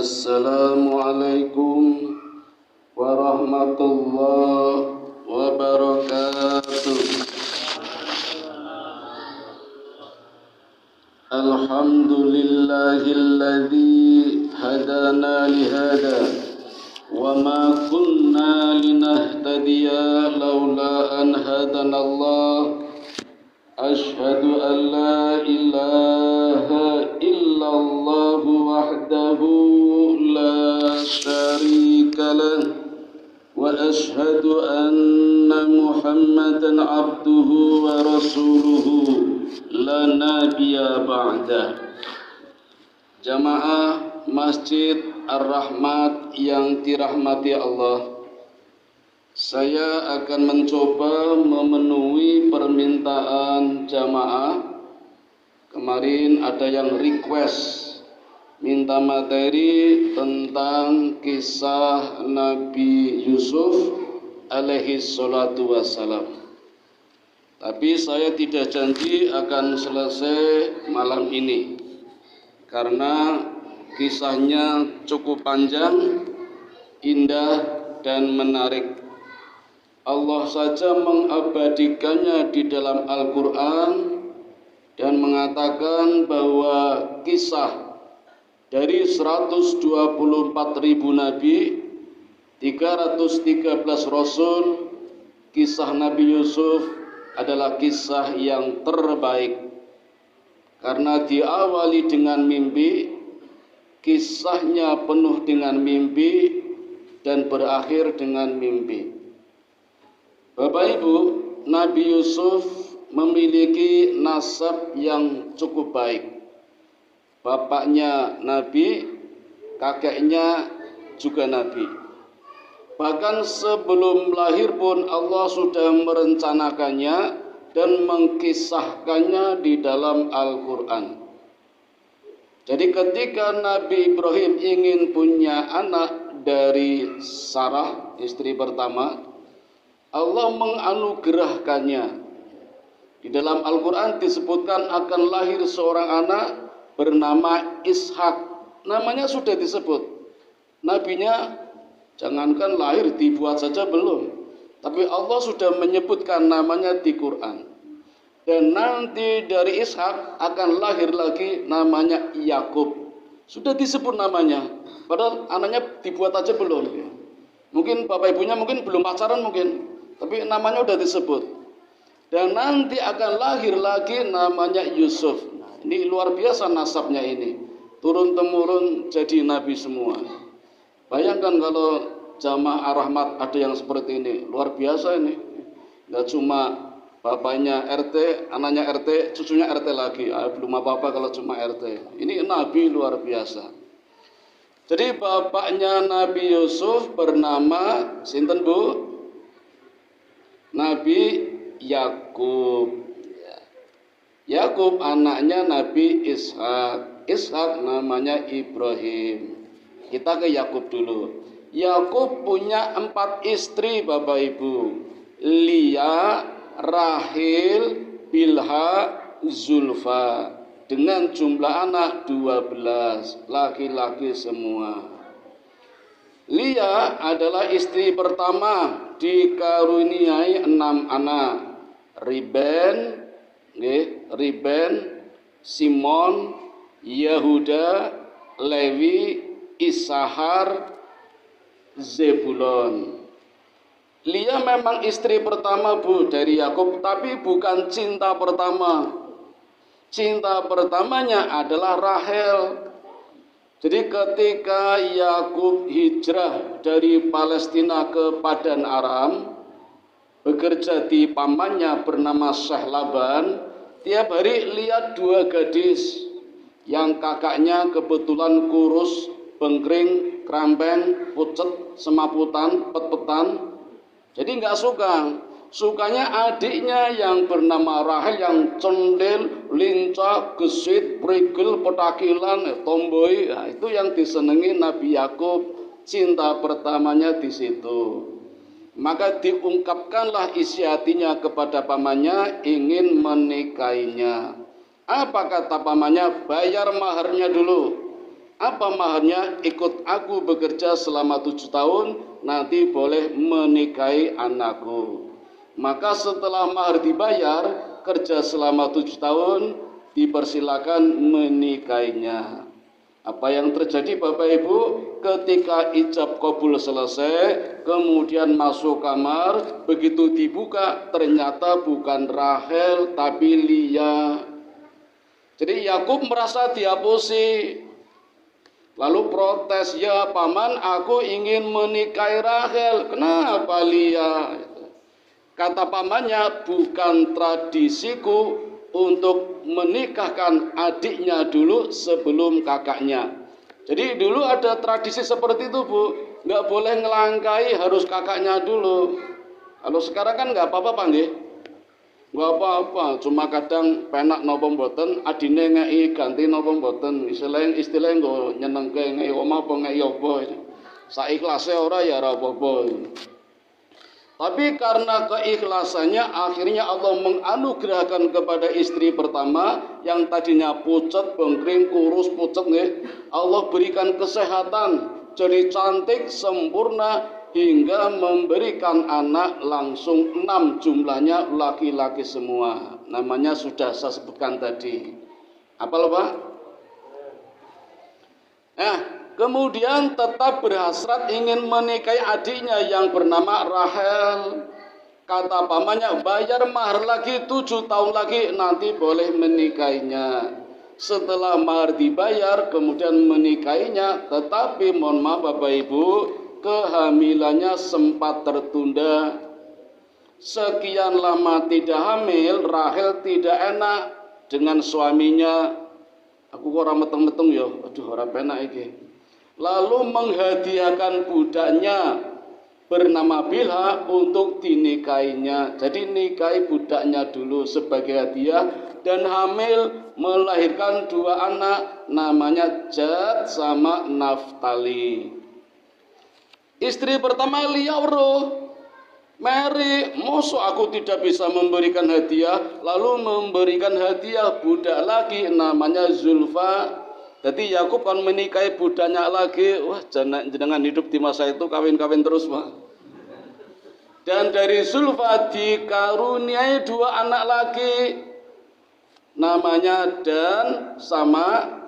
Assalamualaikum warahmatullahi wabarakatuh. Alhamdulillahilladzi hadana lihada wa ma kunna linahtadiya laula an hadanallah. Ashhadu an la ilaha illallah wahdahu la syarika lah wa ashhadu anna Muhammadan abduhu wa rasuluhu la nabiyya ba'dah. Jamaah Masjid Ar-Rahmat yang dirahmati Allah, saya akan mencoba memenuhi permintaan jamaah. Kemarin ada yang request minta materi tentang kisah Nabi Yusuf alaihi salatu wassalam. Tapi saya tidak janji akan selesai malam ini karena kisahnya cukup panjang, indah dan menarik. Allah saja mengabadikannya di dalam Al-Quran dan mengatakan bahwa kisah dari 124.000 nabi, 313 rasul, kisah Nabi Yusuf adalah kisah yang terbaik. Karena diawali dengan mimpi, kisahnya penuh dengan mimpi dan berakhir dengan mimpi. Bapak Ibu, Nabi Yusuf memiliki nasab yang cukup baik. Bapaknya Nabi, kakeknya juga Nabi. Bahkan sebelum lahir pun Allah sudah merencanakannya dan mengkisahkannya di dalam Al-Quran. Jadi ketika Nabi Ibrahim ingin punya anak dari Sarah, istri pertama, Allah menganugerahkannya. Di dalam Al-Quran disebutkan akan lahir seorang anak bernama Ishak. Namanya sudah disebut. Nabinya jangankan lahir, dibuat saja belum. Tapi Allah sudah menyebutkan namanya di Quran. Dan nanti dari Ishak akan lahir lagi namanya Yakub. Sudah disebut namanya. Padahal anaknya dibuat aja belum. Mungkin bapak ibunya mungkin belum pacaran mungkin. Tapi namanya udah disebut. Dan nanti akan lahir lagi namanya Yusuf. Nah, ini luar biasa nasabnya ini. Turun-temurun jadi nabi semua. Bayangkan kalau jamaah Ar-Rahmat ada yang seperti ini. Luar biasa ini. Nggak cuma bapaknya RT, anaknya RT, cucunya RT lagi. Belum apa-apa kalau cuma RT. Ini nabi luar biasa. Jadi bapaknya Nabi Yusuf bernama sinten Bu? Nabi Yakub. Yakub anaknya Nabi Ishak. Ishak namanya Ibrahim. Kita ke Yakub dulu. Yakub punya 4 istri Bapak Ibu. Lia, Rahil, Bilha, Zulfa. Dengan jumlah anak 12. Laki-laki semua. Lia adalah istri pertama, dikaruniai 6 anak. Riben, Simon, Yehuda, Lewi, Isahar, Zebulon. Lia memang istri pertama Bu dari Yakub, tapi bukan cinta pertama. Cinta pertamanya adalah Rahel. Jadi ketika Yakub hijrah dari Palestina ke Padan Aram, bekerja di pamannya bernama Syekh Laban, tiap hari lihat 2 gadis yang kakaknya kebetulan kurus, bengkring, kerampeng, pucet, semaputan, pet-petan. Jadi nggak suka. Sukanya adiknya yang bernama Rahel yang condel, lincah, gesit, prigel, petakilan, tomboy. Nah, itu yang disenangi Nabi Yakub. Cinta pertamanya di situ. Maka diungkapkanlah isi hatinya kepada pamannya ingin menikahinya. Apa kata pamannya? Bayar maharnya dulu. Apa maharnya? Ikut aku bekerja selama 7 tahun, nanti boleh menikahi anakku. Maka setelah mahar dibayar, kerja selama 7 tahun, dipersilakan menikahinya. Apa yang terjadi Bapak Ibu? Ketika ijab kabul selesai, kemudian masuk kamar, begitu dibuka ternyata bukan Rahel tapi Lia. Jadi Yakub merasa dihapusi. Lalu protes, "Ya paman, aku ingin menikahi Rahel. Kenapa Lia?" Kata pamannya, "Bukan tradisiku untuk menikahkan adiknya dulu sebelum kakaknya." Jadi dulu ada tradisi seperti itu, Bu. Nggak boleh ngelangkai, harus kakaknya dulu. Kalau sekarang kan nggak apa-apa, Pak, nggih? Nggak apa-apa, cuma kadang penak napa mboten, adine ngeki ganti napa mboten. Istilah nggo nyenengke ngeki omah apa ngeki apa. Saikhlase ora ya ora apa-apa. Tapi karena keikhlasannya akhirnya Allah menganugerahkan kepada istri pertama yang tadinya pucet, bengkring, kurus, pucet nggih. Allah berikan kesehatan, jadi cantik, sempurna hingga memberikan anak langsung 6 jumlahnya laki-laki semua. Namanya sudah saya sebutkan tadi. Apa lho, Pak? Nah, kemudian tetap berhasrat ingin menikahi adiknya yang bernama Rahel. Kata pamannya, bayar mahar lagi 7 tahun lagi nanti boleh menikahinya. Setelah mahar dibayar kemudian menikahinya, tetapi mohon maaf Bapak Ibu, kehamilannya sempat tertunda. Sekian lama tidak hamil, Rahel tidak enak dengan suaminya. Aku kok ora meteng-meteng ya, aduh ora penak iki. Lalu menghadiahkan budaknya bernama Bilha untuk dinikahinya. Jadi nikahi budaknya dulu sebagai hadiah dan hamil melahirkan 2 anak namanya Gad sama Naftali. Istri pertama Lia weruh, Mary, mosok aku tidak bisa memberikan hadiah, lalu memberikan hadiah budak lagi namanya Zulfa. Jadi Yakub kan menikahi budaknya lagi. Wah, jenengan hidup di masa itu kawin-kawin terus, Pak. Dan dari Zulfa dikaruniai 2 anak lagi, namanya Dan sama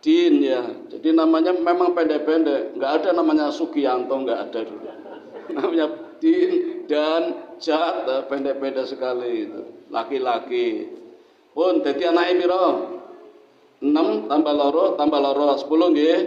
Din ya. Jadi namanya memang pendek-pendek, nggak ada namanya Sugianto, nggak ada dulu. Namanya Din dan Jat, pendek-pendek sekali itu, laki-laki. Pun jadi anaknya piro? 6 tambah loro 10 nggih.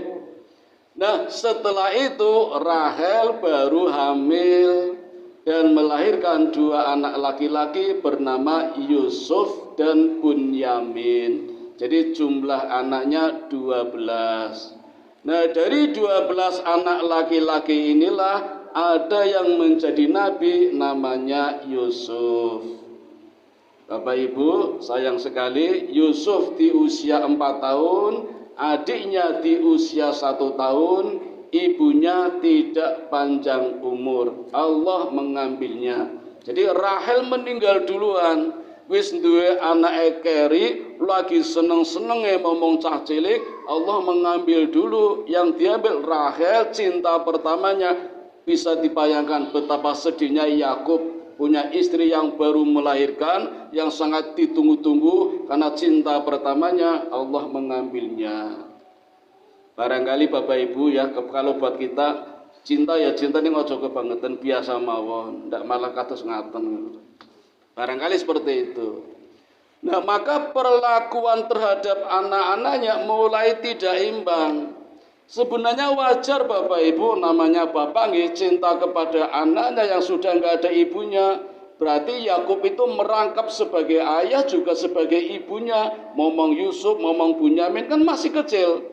Nah, setelah itu Rahel baru hamil dan melahirkan 2 anak laki-laki bernama Yusuf dan Bunyamin. Jadi jumlah anaknya 12. Nah, dari 12 anak laki-laki inilah ada yang menjadi nabi namanya Yusuf. Bapak Ibu, sayang sekali Yusuf di usia 4 tahun, adiknya di usia 1 tahun, ibunya tidak panjang umur. Allah mengambilnya. Jadi Rahel meninggal duluan. Wis duwe anake keri, lagi seneng-senenge ngomong cah cilik, Allah mengambil dulu. Yang diambil Rahel, cinta pertamanya. Bisa dibayangkan betapa sedihnya Yakub punya istri yang baru melahirkan, yang sangat ditunggu-tunggu karena cinta pertamanya Allah mengambilnya. Barangkali Bapak Ibu ya, kalau buat kita cinta ya cinta ini ojo kebangetan biasa mawon, ndak malah kados ngaten. Barangkali seperti itu. Nah, maka perlakuan terhadap anak-anaknya mulai tidak imbang. Sebenarnya wajar Bapak Ibu, namanya bapak nggih cinta kepada anaknya yang sudah nggak ada ibunya. Berarti Yakub itu merangkap sebagai ayah juga sebagai ibunya. Momong Yusuf, momong Bunyamin kan masih kecil.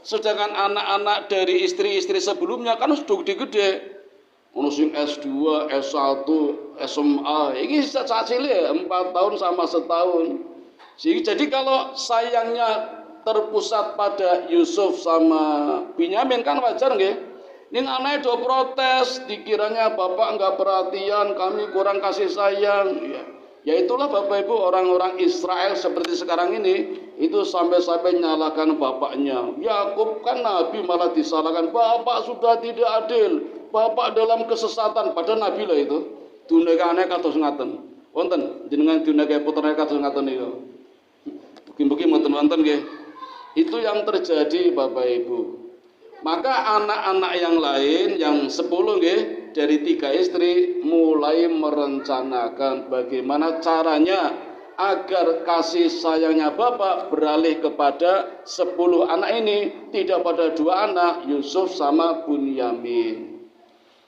Sedangkan anak-anak dari istri-istri sebelumnya kan sudah gede-gede. Ono sing S2, S1, SMA. Ini cacilik 4 tahun sama setahun. Jadi kalau sayangnya terpusat pada Yusuf sama Binyamin kan wajar nggih. Ning anake do protes, dikiranya bapak enggak perhatian, kami kurang kasih sayang. Ya itulah Bapak Ibu orang-orang Israel seperti sekarang ini Itu sampai-sampai nyalakan bapaknya. Yakub kan nabi malah disalahkan. Bapak sudah tidak adil. Bapak dalam kesesatan. Padahal nabi lah itu. Dunekane kados ngaten. Wonten jenengan duneke putrane kados ngaten niku. Mugi-mugi mboten wonten nggih. Itu yang terjadi Bapak Ibu. Maka anak-anak yang lain yang 10 nggih dari 3 istri mulai merencanakan bagaimana caranya agar kasih sayangnya bapak beralih kepada 10 anak ini, tidak pada 2 anak, Yusuf sama Bunyamin.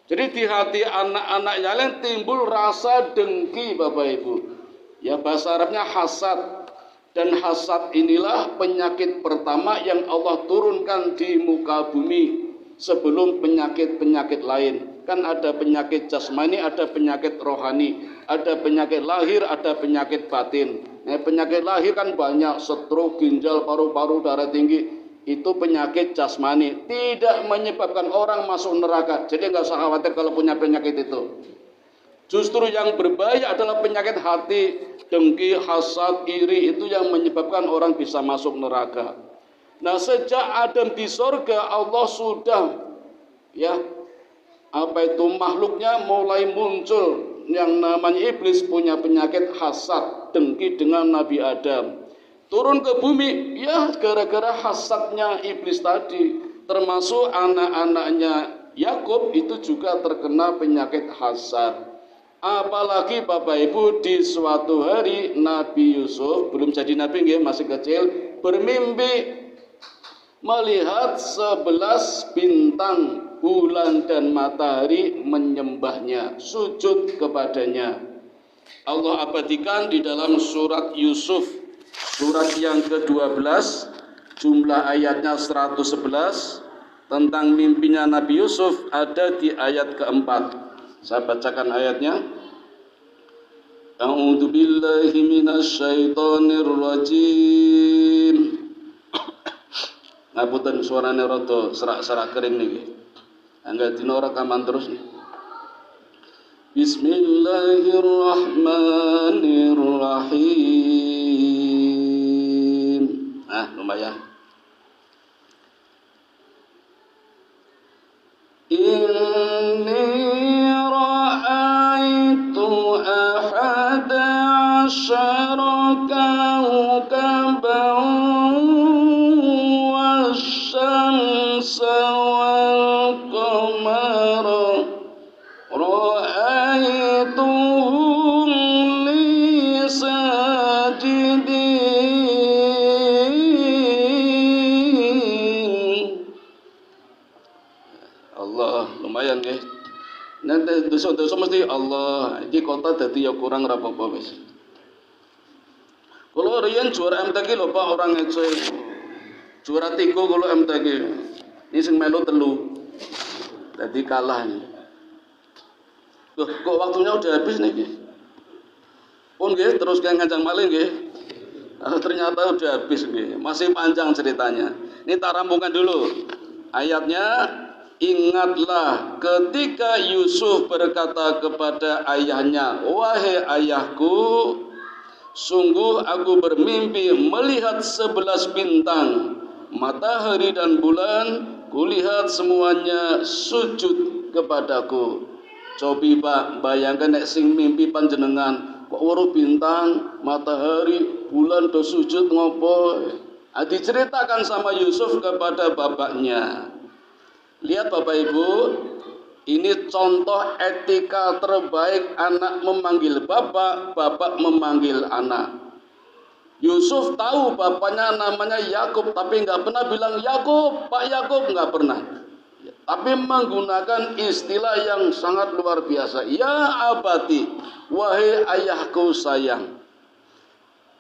Jadi di hati anak-anak yang lain timbul rasa dengki Bapak Ibu. Ya bahasa Arabnya hasad. Dan hasad inilah penyakit pertama yang Allah turunkan di muka bumi sebelum penyakit-penyakit lain. Kan ada penyakit jasmani, ada penyakit rohani, ada penyakit lahir, ada penyakit batin. Nah, penyakit lahir kan banyak, stroke, ginjal, paru-paru, darah tinggi. Itu penyakit jasmani, tidak menyebabkan orang masuk neraka. Jadi nggak usah khawatir kalau punya penyakit itu. Justru yang berbahaya adalah penyakit hati, dengki, hasad, iri, itu yang menyebabkan orang bisa masuk neraka. Nah, sejak Adam di sorga, Allah sudah makhluknya mulai muncul yang namanya iblis punya penyakit hasad, dengki dengan Nabi Adam. Turun ke bumi, ya gara-gara hasadnya iblis tadi. Termasuk anak-anaknya Yakub itu juga terkena penyakit hasad. Apalagi Bapak Ibu di suatu hari Nabi Yusuf belum jadi nabi nggih, masih kecil, bermimpi melihat 11 bintang, bulan dan matahari menyembahnya, sujud kepadanya. Allah abadikan di dalam surat Yusuf, surat yang ke-12, jumlah ayatnya 111, tentang mimpinya Nabi Yusuf ada di ayat ke-4. Saya bacakan ayatnya. A'udzu billahi minasyaitonir rajim. Ngapunten suarane rada serak-serak kering niki. Angga dina rekaman terus nih. Bismillahirrahmanirrahim. Lumayan. Inni ra'aitu ahada asyara kawkaban wasyamsa wal qamara ra'aituhum li sajidin. Allah, lumayan nggih. Nanti dosa-dosa mesti Allah. Iki kota dadi ya kurang ra apa-apa wis. Kalau riyen juara MTQ lho Pak, orang ngece. Juara 3 kalau MTQ. Ini sing melu 3. Dadi kalah nih. Loh, kok waktunya udah habis nih? Pun nggih, terus kayak ngancang malih nggih. Ternyata udah habis nggih. Masih panjang ceritanya. Ini tak rampungkan dulu. Ayatnya, ingatlah ketika Yusuf berkata kepada ayahnya, wahai ayahku, sungguh aku bermimpi melihat 11 bintang, matahari dan bulan, kulihat semuanya sujud kepadaku. Cobi Pak, bayangkan nek sing mimpi panjenengan, kok weruh bintang, matahari, bulan do sujud ngopo? Diceritakan sama Yusuf kepada bapaknya. Lihat Bapak Ibu, ini contoh etika terbaik anak memanggil bapak, bapak memanggil anak. Yusuf tahu bapaknya namanya Yakub, tapi nggak pernah bilang Yakub, Pak Yakub, nggak pernah. Tapi menggunakan istilah yang sangat luar biasa. Ya abati, wahai ayahku sayang.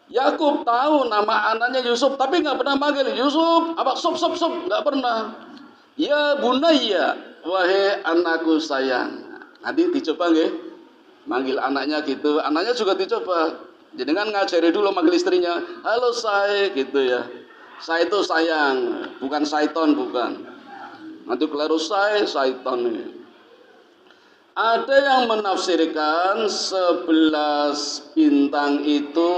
Yakub tahu nama anaknya Yusuf, tapi nggak pernah manggil Yusuf, apa sop, nggak pernah. Ya bunayya, wahai anakku sayang. Nanti dicoba nggih, manggil anaknya gitu. Anaknya juga dicoba. Jadi kan ngajari dulu manggil istrinya, halo say, gitu ya. Say itu sayang, bukan syaiton, bukan. Nanti keliru say, syaiton. Ada yang menafsirkan 11 bintang itu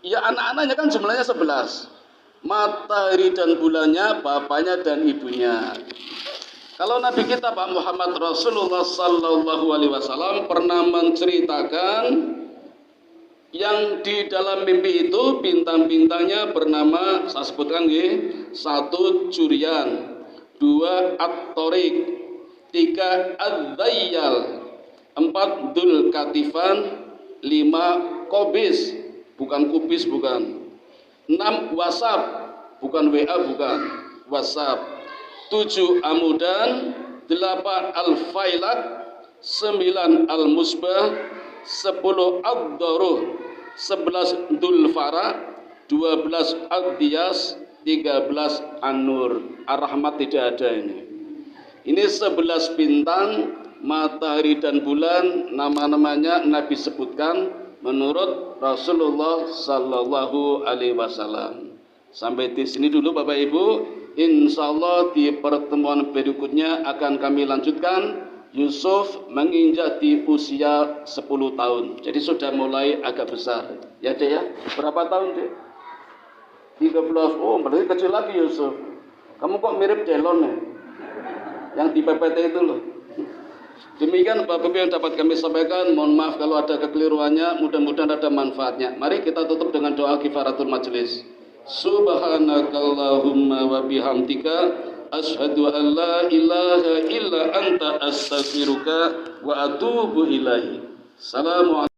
Ya anak-anaknya kan jumlahnya 11. Matahari dan bulannya bapaknya dan ibunya. Kalau Nabi kita Pak Muhammad Rasulullah Sallallahu Alaihi Wasallam pernah menceritakan yang di dalam mimpi itu bintang-bintangnya bernama, saya sebutkan ya, 1 Jurian, 2 At-Tariq, 3 Ad-Dayyal, 4 Dzul Katifan, 5 Qobis, bukan kubis bukan, 6 WhatsApp, bukan WA bukan, WhatsApp, 7 Amudan, 8 Al-Failak, 9 Al-Musbah, 10 Ad-Daruh, 11 Dzul Farah, 12 Ad-Diyas, 13 An-Nur. Ar-Rahmat tidak ada ini. Ini 11 bintang, matahari dan bulan, nama-namanya Nabi sebutkan menurut Rasulullah Sallallahu Alaihi Wasallam. Sampai di sini dulu Bapak Ibu. Insya Allah di pertemuan berikutnya akan kami lanjutkan. Yusuf menginjak di usia 10 tahun. Jadi sudah mulai agak besar. Ya Dek ya? Berapa tahun Dek? 13. Oh berarti kecil lagi Yusuf. Kamu kok mirip Delon ya? Yang di PPT itu loh. Demikian Bapak Ibu yang dapat kami sampaikan. Mohon maaf kalau ada kekeliruannya. Mudah-mudahan ada manfaatnya. Mari kita tutup dengan doa kifaratul majelis. Subhanakallahumma wa bihamdika asyhadu an la ilaha illa anta astaghfiruka wa atubu ilaihi. Assalamualaikum.